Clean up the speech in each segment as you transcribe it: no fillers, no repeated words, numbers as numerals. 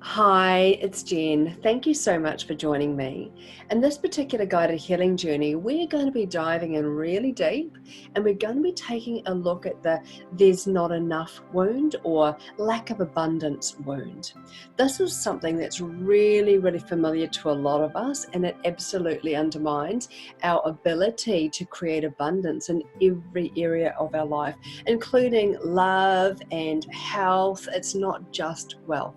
Hi, it's Jen. Thank you so much for joining me. In this particular guided healing journey, we're going to be diving in really deep and we're going to be taking a look at the there's not enough wound or lack of abundance wound. This is something that's really familiar to a lot of us, and it absolutely undermines our ability to create abundance in every area of our life, including love and health. It's not just wealth.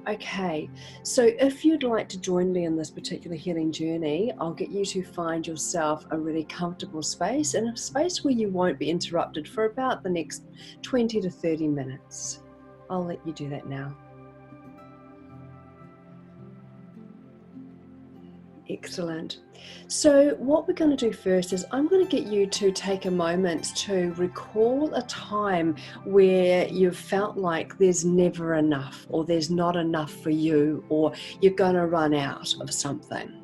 Okay, so if you'd like to join me in this particular healing journey, I'll get you to find yourself a really comfortable space, and a space where you won't be interrupted for about the next 20 to 30 minutes. I'll let you do that now. Excellent. So what we're going to do first is I'm going to get you to take a moment to recall a time where you've felt like there's never enough, or there's not enough for you, or you're going to run out of something.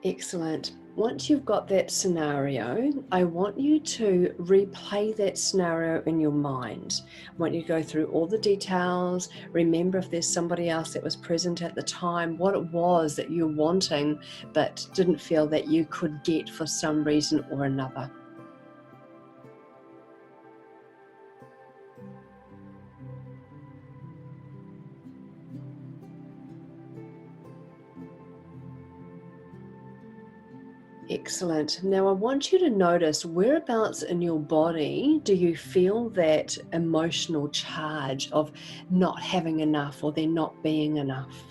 Excellent. Once you've got that scenario, I want you to replay that scenario in your mind. I want you to go through all the details, remember if there's somebody else that was present at the time, what it was that you're wanting but didn't feel that you could get for some reason or another. Excellent. Now I want you to notice whereabouts in your body do you feel that emotional charge of not having enough, or there not being enough.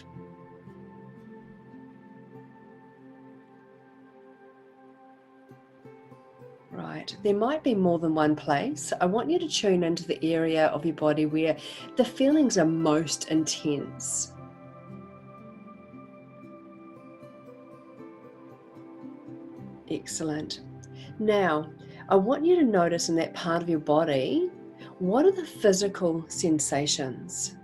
Right. There might be more than one place. I want you to tune into the area of your body where the feelings are most intense. Excellent. Now, I want you to notice in that part of your body, what are the physical sensations?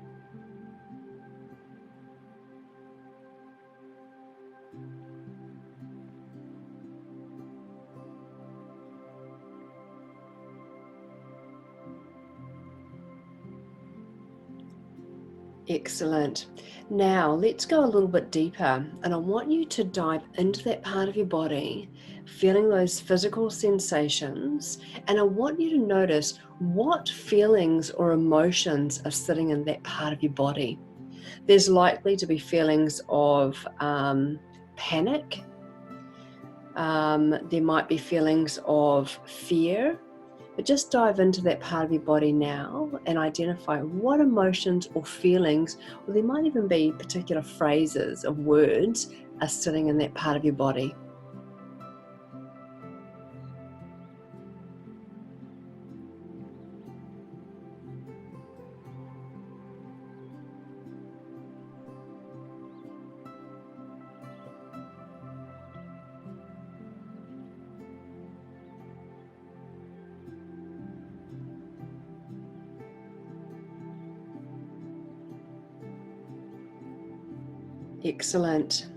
Excellent. Now, let's go a little bit deeper, and I want you to dive into that part of your body, feeling those physical sensations, and I want you to notice what feelings or emotions are sitting in that part of your body. There's likely to be feelings of panic. There might be feelings of fear. But just dive into that part of your body now and identify what emotions or feelings, or there might even be particular phrases of words, are sitting in that part of your body. Excellent.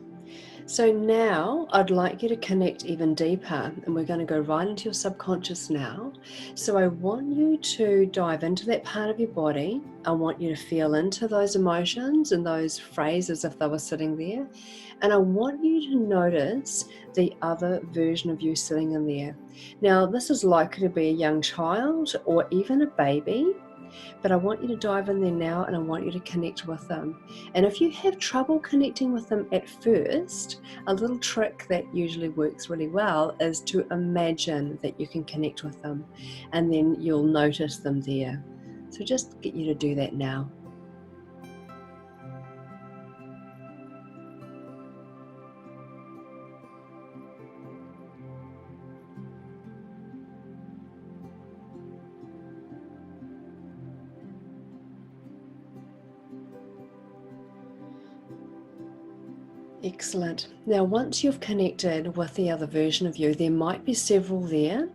So now I'd like you to connect even deeper, and we're going to go right into your subconscious now. So I want you to dive into that part of your body. I want you to feel into those emotions and those phrases if they were sitting there. And I want you to notice the other version of you sitting in there. Now, this is likely to be a young child or even a baby. But I want you to dive in there now, and I want you to connect with them. And if you have trouble connecting with them at first, a little trick that usually works really well is to imagine that you can connect with them, and then you'll notice them there. So just get you to do that now. Excellent. Now, once you've connected with the other version of you, there might be several there.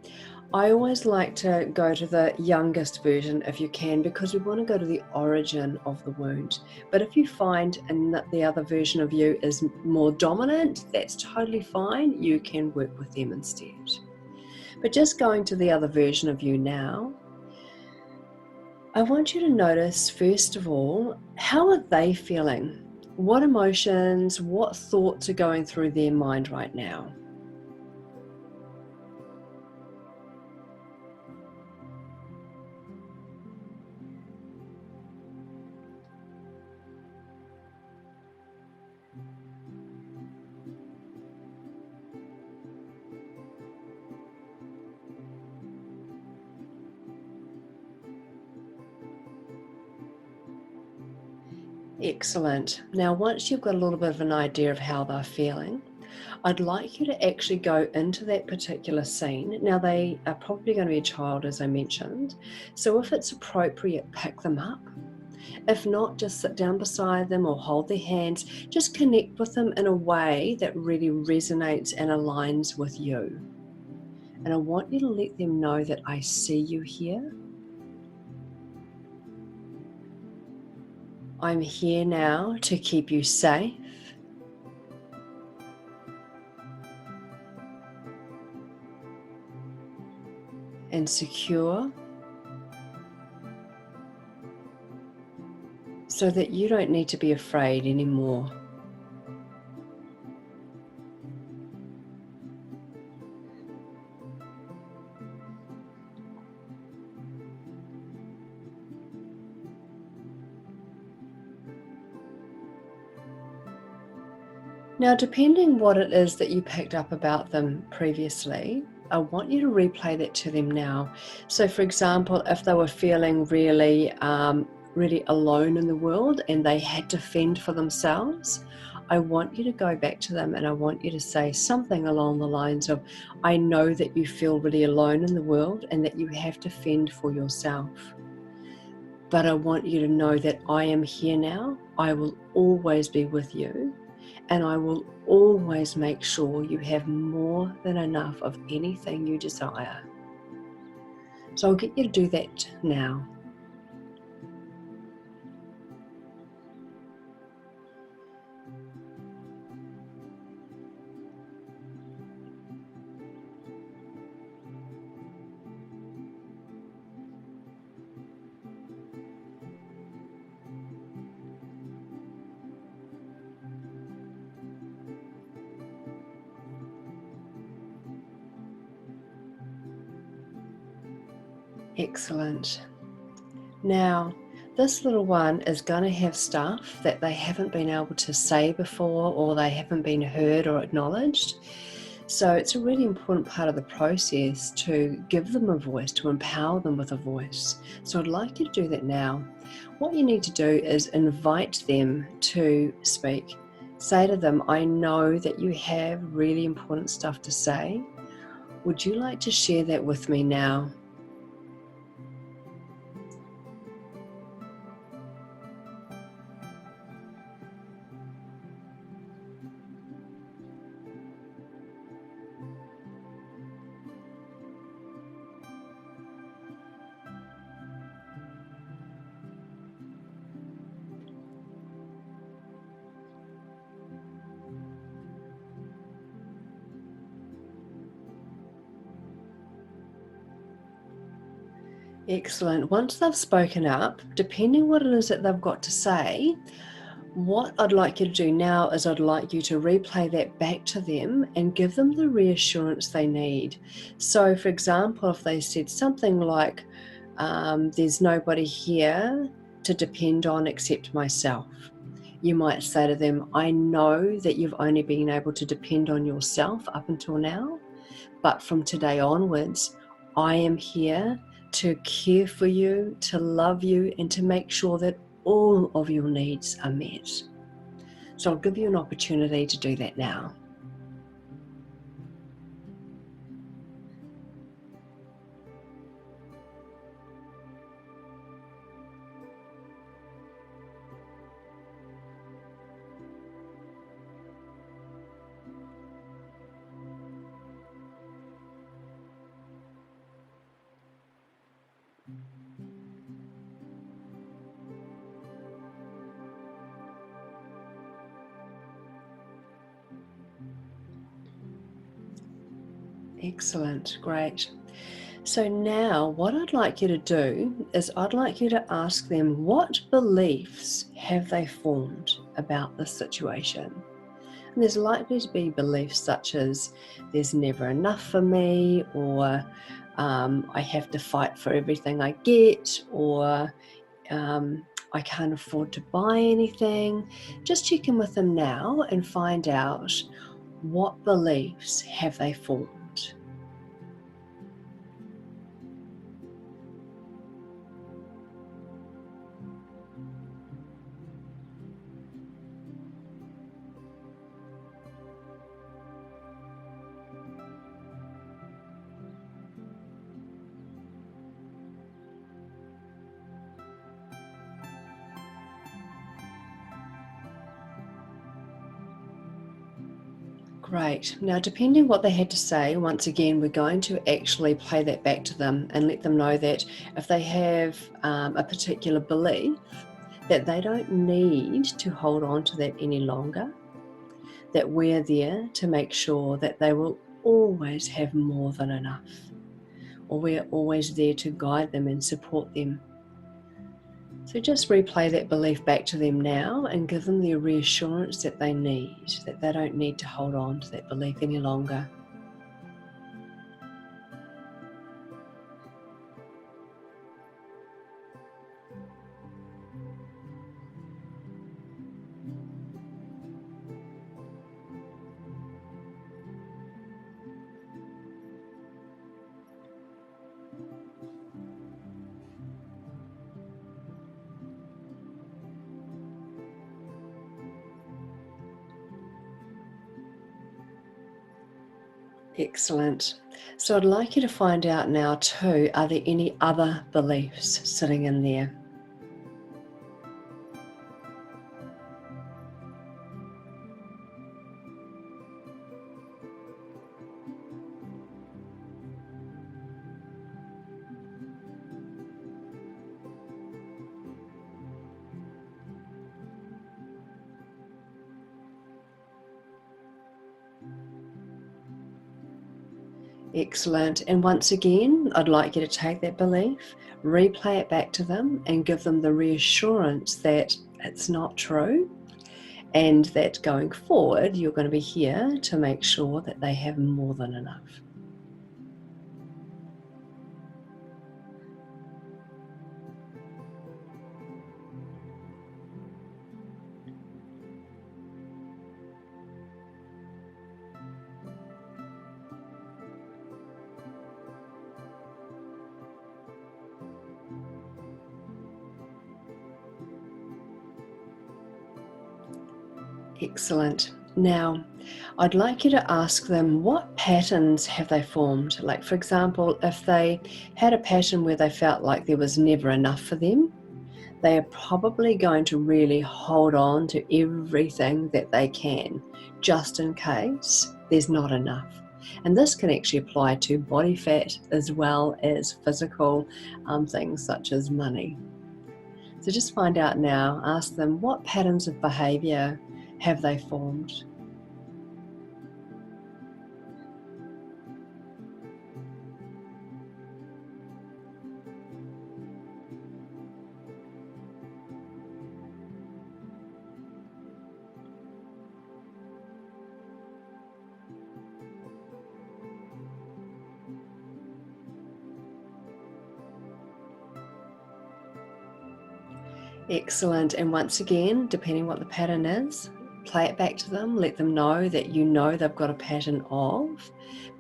I always like to go to the youngest version if you can, because we want to go to the origin of the wound. But if you find the other version of you is more dominant, that's totally fine. You can work with them instead. But just going to the other version of you now, I want you to notice, first of all, how are they feeling? What emotions, what thoughts are going through their mind right now? Excellent. Now, once you've got a little bit of an idea of how they're feeling, I'd like you to actually go into that particular scene. Now, they are probably going to be a child, as I mentioned. So if it's appropriate, pick them up. If not, just sit down beside them or hold their hands. Just connect with them in a way that really resonates and aligns with you. And I want you to let them know that I see you here. I'm here now to keep you safe and secure, so that you don't need to be afraid anymore. Now, depending what it is that you picked up about them previously, I want you to replay that to them now. So, for example, if they were feeling really alone in the world and they had to fend for themselves, I want you to go back to them and I want you to say something along the lines of, I know that you feel really alone in the world and that you have to fend for yourself. But I want you to know that I am here now. I will always be with you. And I will always make sure you have more than enough of anything you desire. So I'll get you to do that now. Excellent. Now, this little one is going to have stuff that they haven't been able to say before, or they haven't been heard or acknowledged. So it's a really important part of the process to give them a voice, to empower them with a voice. So I'd like you to do that now. What you need to do is invite them to speak. Say to them, I know that you have really important stuff to say. Would you like to share that with me now? Excellent. Once they've spoken up, depending what it is that they've got to say, what I'd like you to do now is I'd like you to replay that back to them and give them the reassurance they need. So, for example, if they said something like, there's nobody here to depend on except myself, you might say to them, I know that you've only been able to depend on yourself up until now, but from today onwards, I am here to care for you, to love you, and to make sure that all of your needs are met. So I'll give you an opportunity to do that now. Excellent, great. So now what I'd like you to do is I'd like you to ask them what beliefs have they formed about this situation. And there's likely to be beliefs such as there's never enough for me, or I have to fight for everything I get, or I can't afford to buy anything. Just check in with them now and find out what beliefs have they formed. Great. Now, depending what they had to say, once again, we're going to actually play that back to them and let them know that if they have a particular belief, that they don't need to hold on to that any longer, that we're there to make sure that they will always have more than enough, or we're always there to guide them and support them. So just replay that belief back to them now and give them the reassurance that they need, that they don't need to hold on to that belief any longer. Excellent. So I'd like you to find out now too, are there any other beliefs sitting in there? Excellent. And once again, I'd like you to take that belief, replay it back to them, and give them the reassurance that it's not true, and that going forward, you're going to be here to make sure that they have more than enough. Excellent. Now, I'd like you to ask them what patterns have they formed. Like, for example, if they had a pattern where they felt like there was never enough for them, they are probably going to really hold on to everything that they can, just in case there's not enough. And this can actually apply to body fat as well as physical things such as money. So just find out now, ask them what patterns of behavior have they formed. Excellent. And once again, depending what the pattern is, play it back to them, let them know that you know they've got a pattern of,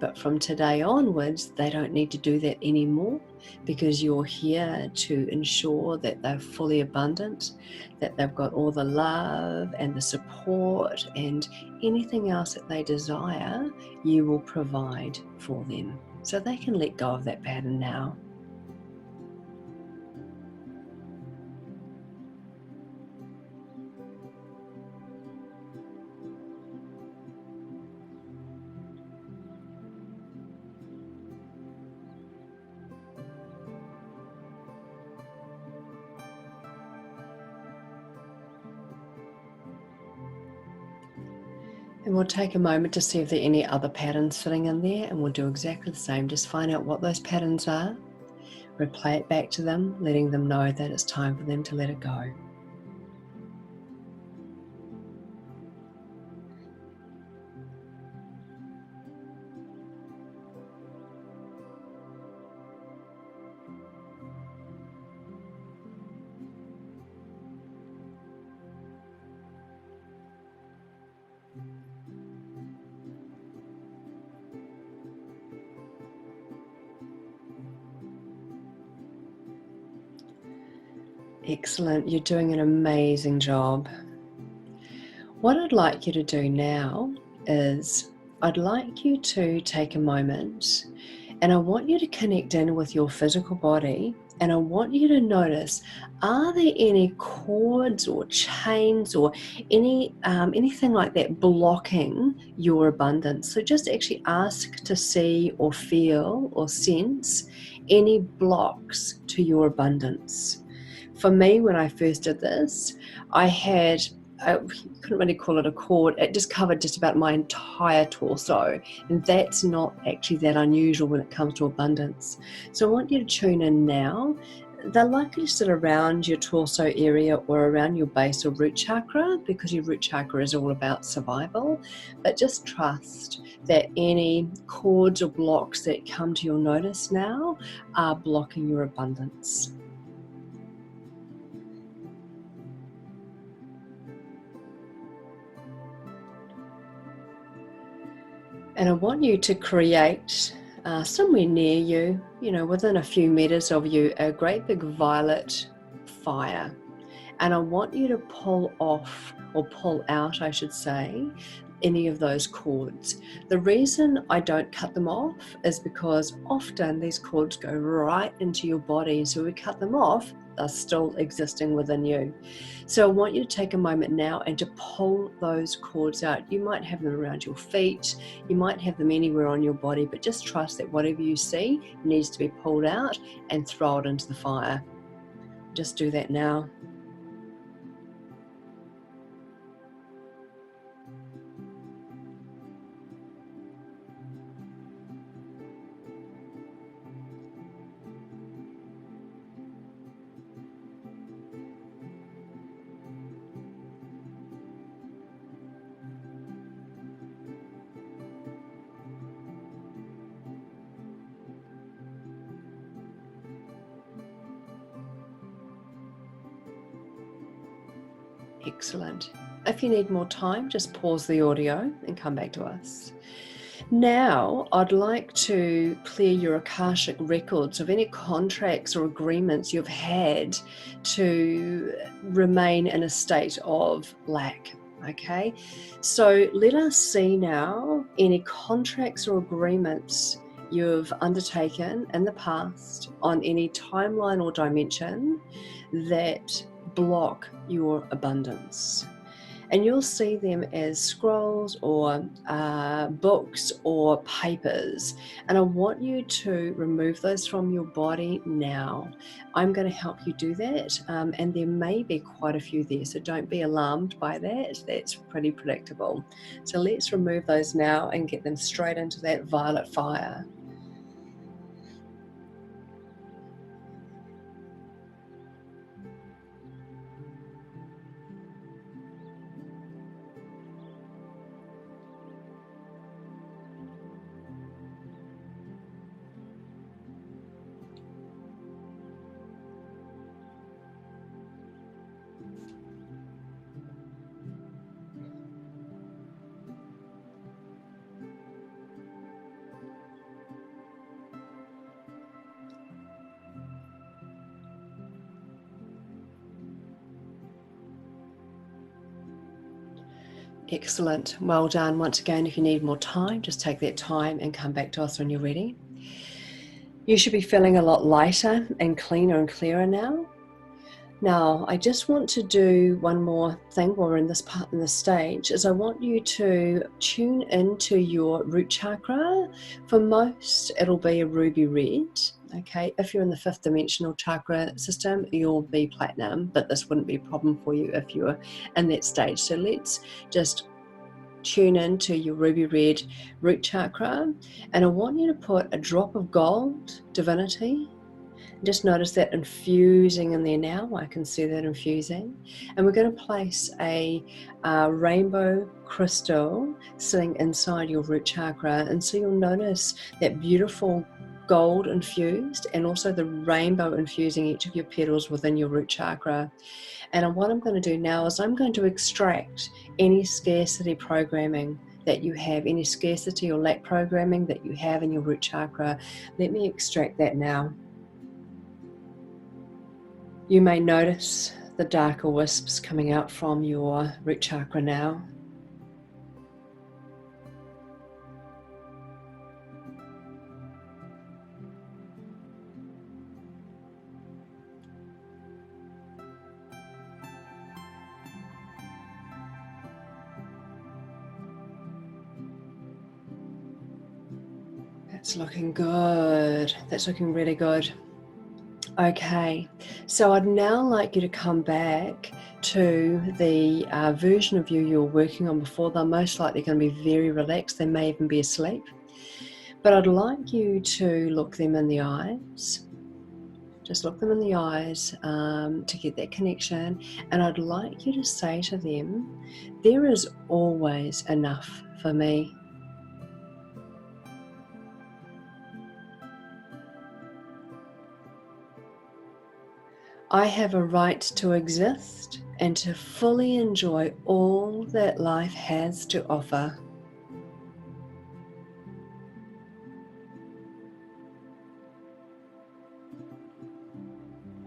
but from today onwards, they don't need to do that anymore, because you're here to ensure that they're fully abundant, that they've got all the love and the support and anything else that they desire, you will provide for them. So they can let go of that pattern now. And we'll take a moment to see if there are any other patterns sitting in there, and we'll do exactly the same. Just find out what those patterns are, replay it back to them, letting them know that it's time for them to let it go. Excellent, you're doing an amazing job. What I'd like you to do now is I'd like you to take a moment, and I want you to connect in with your physical body, and I want you to notice, are there any cords or chains or anything like that blocking your abundance? So just actually ask to see or feel or sense any blocks to your abundance. For me, when I first did this, I had, I couldn't really call it a cord, it just covered just about my entire torso, and that's not actually that unusual when it comes to abundance. So I want you to tune in now. They're likely to sit around your torso area or around your base or root chakra, because your root chakra is all about survival. But just trust that any cords or blocks that come to your notice now are blocking your abundance. And I want you to create somewhere near you, within a few meters of you, a great big violet fire. And I want you to pull off, or pull out, I should say, any of those cords. The reason I don't cut them off is because often these cords go right into your body. So we cut them off, they're still existing within you. So I want you to take a moment now and to pull those cords out. You might have them around your feet, you might have them anywhere on your body, but just trust that whatever you see needs to be pulled out and throw it into the fire. Just do that now. Excellent. If you need more time, just pause the audio and come back to us. Now, I'd like to clear your Akashic records of any contracts or agreements you've had to remain in a state of lack. Okay, so let us see now any contracts or agreements you've undertaken in the past on any timeline or dimension that block your abundance. And you'll see them as scrolls or books or papers. And I want you to remove those from your body now. I'm going to help you do that. And there may be quite a few there, so don't be alarmed by that. That's pretty predictable. So let's remove those now and get them straight into that violet fire. Excellent. Well done. Once again, if you need more time, just take that time and come back to us when you're ready. You should be feeling a lot lighter and cleaner and clearer now. Now, I just want to do one more thing while we're in this part in the stage, is I want you to tune into your root chakra. For most, it'll be a ruby red. Okay, if you're in the fifth dimensional chakra system, you'll be platinum, but this wouldn't be a problem for you if you're in that stage. So let's just tune into your ruby red root chakra, and I want you to put a drop of gold divinity. Just notice that infusing in there now. I can see that infusing. And we're going to place a rainbow crystal sitting inside your root chakra. And so you'll notice that beautiful gold infused and also the rainbow infusing each of your petals within your root chakra. And what I'm going to do now is I'm going to extract any scarcity programming that you have, any scarcity or lack programming that you have in your root chakra. Let me extract that now. You may notice the darker wisps coming out from your root chakra now. That's looking good. That's looking really good. Okay, so I'd now like you to come back to the version of you were working on before. They're most likely going to be very relaxed. They may even be asleep. But I'd like you to look them in the eyes. Just look them in the eyes to get that connection. And I'd like you to say to them, there is always enough for me. I have a right to exist and to fully enjoy all that life has to offer.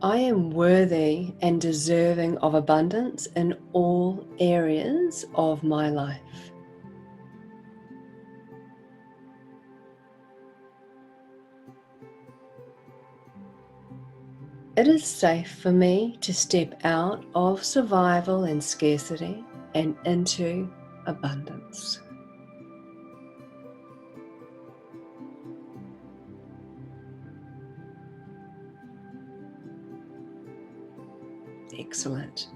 I am worthy and deserving of abundance in all areas of my life. It is safe for me to step out of survival and scarcity and into abundance. Excellent.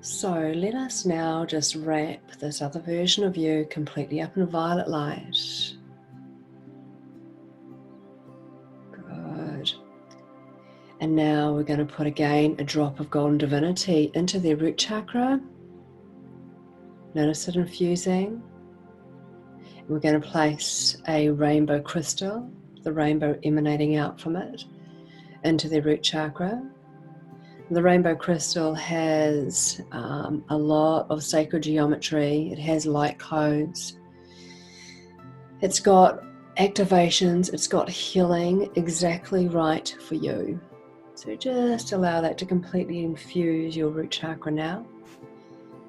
So let us now just wrap this other version of you completely up in violet light. Good. And now we're going to put again a drop of golden divinity into their root chakra. Notice it infusing. And we're going to place a rainbow crystal, the rainbow emanating out from it, into their root chakra. The rainbow crystal has a lot of sacred geometry. It has light codes. It's got activations. It's got healing exactly right for you. So just allow that to completely infuse your root chakra now.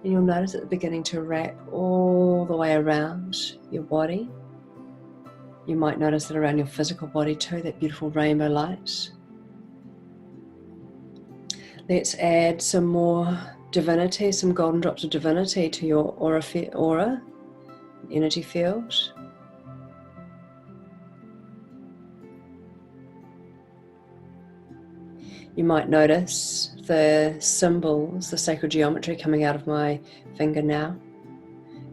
And you'll notice it beginning to wrap all the way around your body. You might notice it around your physical body too, that beautiful rainbow light. Let's add some more divinity, some golden drops of divinity to your aura, energy field. You might notice the symbols, the sacred geometry coming out of my finger now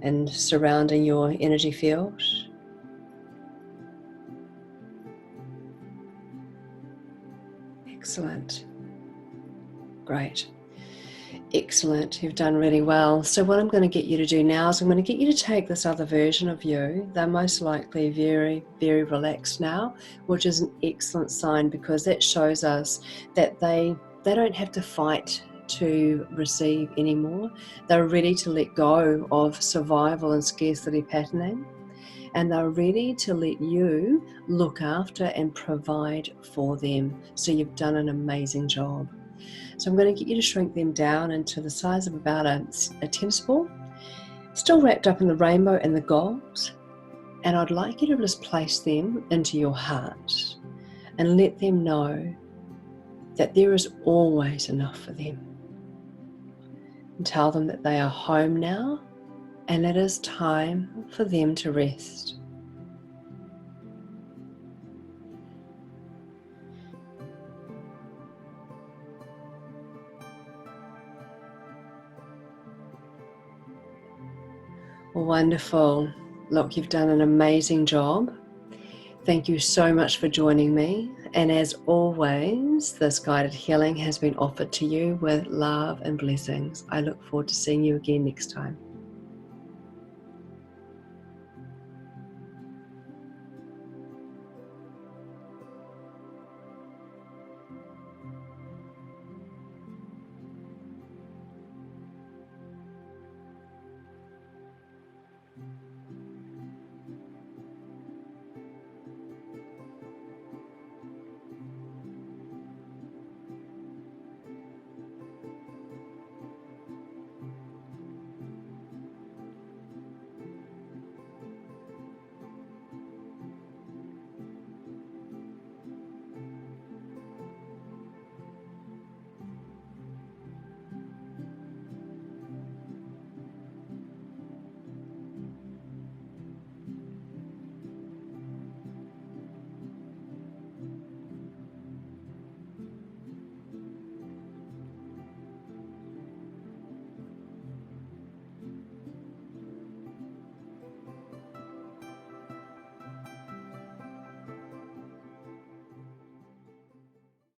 and surrounding your energy field. Excellent. Great. Excellent. You've done really well. So what I'm going to get you to do now is I'm going to get you to take this other version of you. They're most likely very, very relaxed now, which is an excellent sign because that shows us that they don't have to fight to receive anymore. They're ready to let go of survival and scarcity patterning. And they're ready to let you look after and provide for them. So you've done an amazing job. So I'm going to get you to shrink them down into the size of about a tennis ball, still wrapped up in the rainbow and the gold. And I'd like you to just place them into your heart and let them know that there is always enough for them. And tell them that they are home now and it is time for them to rest. Wonderful. Look, you've done an amazing job. Thank you so much for joining me. And as always, this guided healing has been offered to you with love and blessings. I look forward to seeing you again next time.